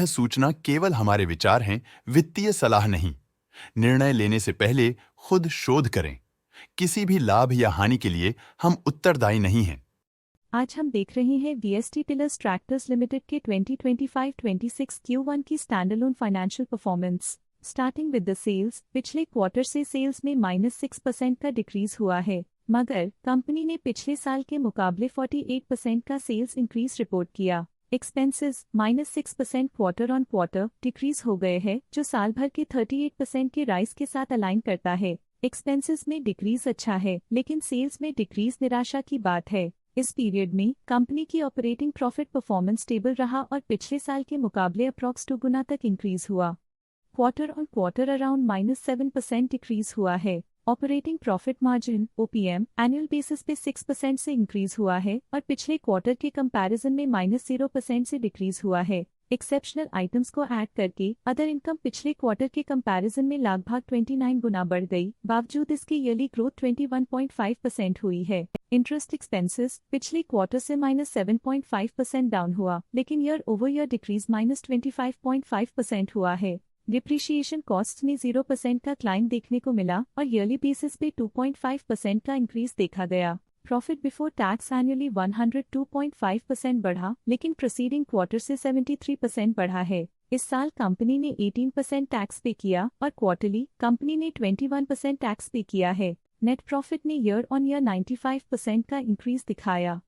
सूचना केवल हमारे विचार हैं, वित्तीय सलाह नहीं। निर्णय लेने से पहले खुद शोध करें। किसी भी लाभ या हानि के लिए हम उत्तरदायी नहीं हैं। आज हम देख रहे हैं वीएसटी टिलर्स ट्रैक्टर्स लिमिटेड के 2025-26 Q1 की standalone financial performance. Starting with the sales, पिछले क्वार्टर से सेल्स में -6% का डिक्रीज हुआ है, मगर कंपनी ने पिछले साल के मुकाबले 48% का सेल्स इंक्रीज रिपोर्ट किया। Expenses -6% quarter on quarter decrease हो गए हैं, जो साल भर के 38% के राइज के साथ अलाइन करता है। एक्सपेंसेस में डिक्रीज अच्छा है, लेकिन सेल्स में डिक्रीज निराशा की बात है। इस पीरियड में कंपनी की ऑपरेटिंग प्रॉफिट परफॉर्मेंस स्टेबल रहा और पिछले साल के मुकाबले अप्रॉक्स 2 गुना तक इंक्रीज हुआ। Quarter on quarter around -7% decrease हुआ है। Operating profit margin OPM annual basis पे 6% से इंक्रीज हुआ है और पिछले क्वार्टर के कंपैरिजन में -0% से डिक्रीज हुआ है। एक्सेप्शनल आइटम्स को ऐड करके अदर इनकम पिछले क्वार्टर के कंपैरिजन में लगभग 29 गुना बढ़ गई, बावजूद इसके ईयरली ग्रोथ 21.5% हुई है। इंटरेस्ट एक्सपेंसेस पिछले क्वार्टर से -7.5% डाउन हुआ, लेकिन ईयर ओवर ईयर डिक्रीज -25.5% हुआ है। डिप्रिशिएशन कॉस्ट में 0% का क्लाइम देखने को मिला और ईयरली बेसिस पे 2.5% का इंक्रीज देखा गया। प्रॉफिट बिफोर टैक्स एनुअली 102.5% बढ़ा, लेकिन प्रीसीडिंग क्वार्टर से 73% बढ़ा है। इस साल कंपनी ने 18% टैक्स पे किया और क्वार्टरली कंपनी ने 21% टैक्स पे किया है। नेट प्रॉफिट ने ईयर ऑन ईयर 95% का इंक्रीज दिखाया,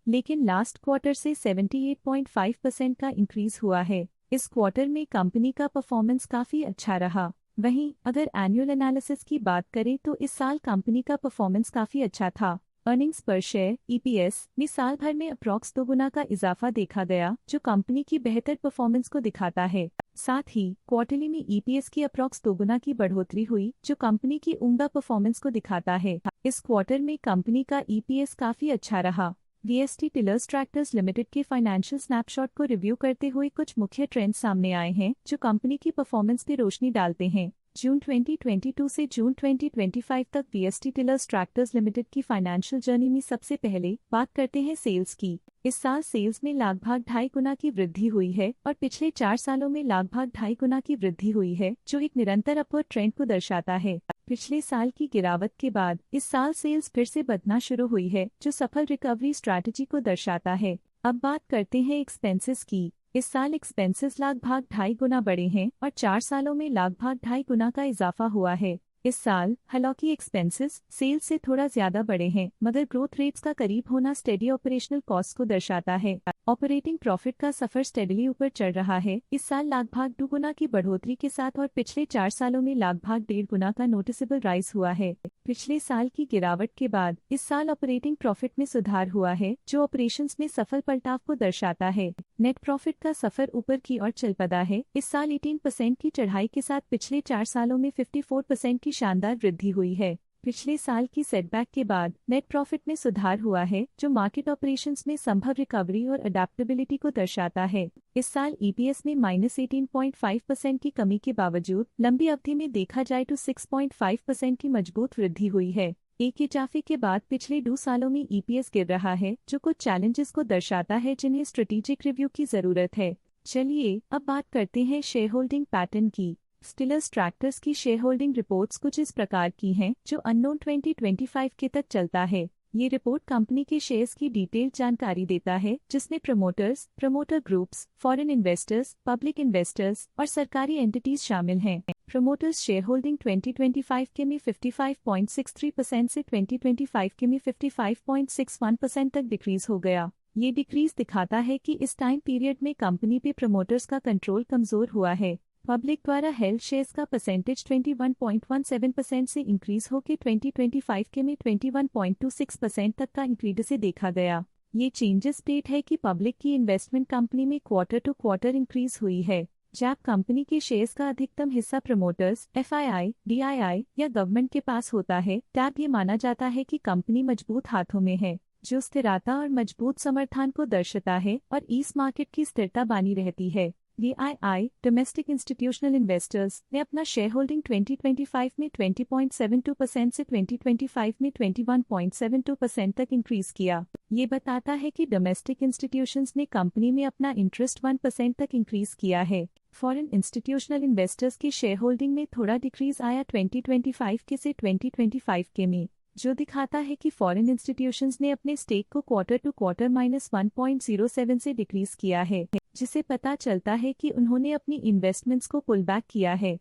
लेकिन लास्ट क्वार्टर से 78.5% का इंक्रीज हुआ है। इस क्वार्टर में कंपनी का परफॉर्मेंस काफी अच्छा रहा। वहीं अगर एनुअल एनालिसिस की बात करें तो इस साल कंपनी का परफॉर्मेंस काफी अच्छा था। अर्निंग्स पर शेयर EPS में साल भर में अप्रॉक्स 2 गुना का इजाफा देखा गया, जो कंपनी की बेहतर परफॉर्मेंस को दिखाता है। साथ ही क्वार्टरली में EPS की अप्रॉक्स 2 गुना की बढ़ोतरी हुई, जो कंपनी की उम्दा परफॉर्मेंस को दिखाता है। इस क्वार्टर में कंपनी का EPS काफी अच्छा रहा। वीएसटी टिलर्स ट्रैक्टर्स लिमिटेड के फाइनेंशियल स्नैपशॉट को रिव्यू करते हुए कुछ मुख्य ट्रेंड्स सामने आए हैं, जो कंपनी की परफॉर्मेंस पर रोशनी डालते हैं। जून 2022 से जून 2025 तक वीएसटी टिलर्स ट्रैक्टर्स लिमिटेड की फाइनेंशियल जर्नी में सबसे पहले बात करते हैं सेल्स की। इस साल सेल्स में लगभग 2.5 गुना की वृद्धि हुई है और पिछले 4 सालों में लगभग 2.5 गुना की वृद्धि हुई है, जो एक निरंतर अपवर्ड ट्रेंड को दर्शाता है। पिछले साल की गिरावट के बाद इस साल सेल्स फिर से बढ़ना शुरू हुई है, जो सफल रिकवरी स्ट्रैटेजी को दर्शाता है। अब बात करते हैं एक्सपेंसेस की। इस साल एक्सपेंसेस लगभग 2.5 गुना बढ़े हैं और 4 सालों में लगभग 2.5 गुना का इजाफा हुआ है। इस साल हालांकि एक्सपेंसेस सेल्स से थोड़ा ज्यादा बढ़े हैं, मगर ग्रोथ रेट्स का करीब होना स्टेडी ऑपरेशनल कॉस्ट को दर्शाता है। ऑपरेटिंग प्रॉफिट का सफर स्टेडली ऊपर चढ़ रहा है। इस साल लगभग 2 गुना की बढ़ोतरी के साथ और पिछले 4 सालों में लगभग 1.5 गुना का नोटिसेबल राइज हुआ है। पिछले साल की गिरावट के बाद इस साल ऑपरेटिंग प्रॉफिट में सुधार हुआ है, जो ऑपरेशंस में सफल पलटाव को दर्शाता है। नेट प्रॉफिट का सफर ऊपर की ओर चल पड़ा है। इस साल 18% की चढ़ाई के साथ पिछले 4 सालों में 54% की शानदार वृद्धि हुई है। पिछले साल की सेटबैक के बाद नेट प्रॉफिट में सुधार हुआ है, जो मार्केट ऑपरेशंस में संभव रिकवरी और अडेप्टेबिलिटी को दर्शाता है। इस साल EPS में -18.5% की कमी के बावजूद लंबी अवधि में देखा जाए तो 6.5% की मजबूत वृद्धि हुई है। एक इजाफे के बाद पिछले 2 सालों में EPS गिर रहा है, जो कुछ चैलेंजेस को दर्शाता है जिन्हें स्ट्रेटेजिक रिव्यू की जरूरत है। चलिए अब बात करते हैं शेयर होल्डिंग पैटर्न की। टिलर्स ट्रैक्टर्स की शेयर होल्डिंग रिपोर्ट्स कुछ इस प्रकार की हैं, जो अननोन 2025 के तक चलता है। ये रिपोर्ट कंपनी के शेयर्स की डिटेल्ड जानकारी देता है, जिसमें promoters, promoter groups, foreign investors, public investors और सरकारी एंटिटीज शामिल हैं। प्रमोटर्स शेयर होल्डिंग 2025 के में 55.63% से 2025 के में 55.61% तक डिक्रीज हो गया। ये डिक्रीज दिखाता है कि इस टाइम पीरियड में कंपनी पे प्रमोटर्स का कंट्रोल कमजोर हुआ है। पब्लिक द्वारा हेल्ड शेयर्स का परसेंटेज 21.17% से इंक्रीज होकर 2025 के में 21.26% तक का इंक्रीज से देखा गया। ये चेंजेस स्टेट है कि पब्लिक की इन्वेस्टमेंट कंपनी में क्वार्टर टू क्वार्टर इंक्रीज हुई है। जब कंपनी के शेयर्स का अधिकतम हिस्सा प्रमोटर्स, FII, DII या गवर्नमेंट के पास होता है, तब ये माना जाता है कि कंपनी मजबूत हाथों में है, जो स्थिरता और मजबूत समर्थन को दर्शाता है और इस मार्केट की स्थिरता बनी रहती है। DII डोमेस्टिक इंस्टीट्यूशनल इन्वेस्टर्स ने अपना शेयर होल्डिंग 2025 में 20.72% से 2025 में 21.72% तक इंक्रीज किया। ये बताता है कि डोमेस्टिक इंस्टीट्यूशंस ने कंपनी में अपना इंटरेस्ट 1% तक इंक्रीज किया है। फॉरेन इंस्टीट्यूशनल इन्वेस्टर्स की शेयर होल्डिंग में थोड़ा डिक्रीज आया 2025 के से 2025 के में, जो दिखाता है कि फॉरेन इंस्टीट्यूशंस ने अपने स्टेक को क्वार्टर टू क्वार्टर -1.07 से डिक्रीज किया है, जिसे पता चलता है कि उन्होंने अपनी इन्वेस्टमेंट्स को पुल बैक किया है।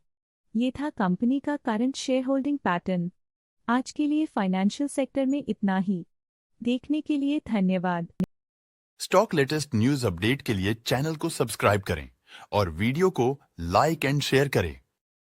ये था कंपनी का करंट शेयर होल्डिंग पैटर्न। आज के लिए फाइनेंशियल सेक्टर में इतना ही। देखने के लिए धन्यवाद। स्टॉक लेटेस्ट न्यूज अपडेट के लिए चैनल को सब्सक्राइब करें और वीडियो को लाइक एंड शेयर करें।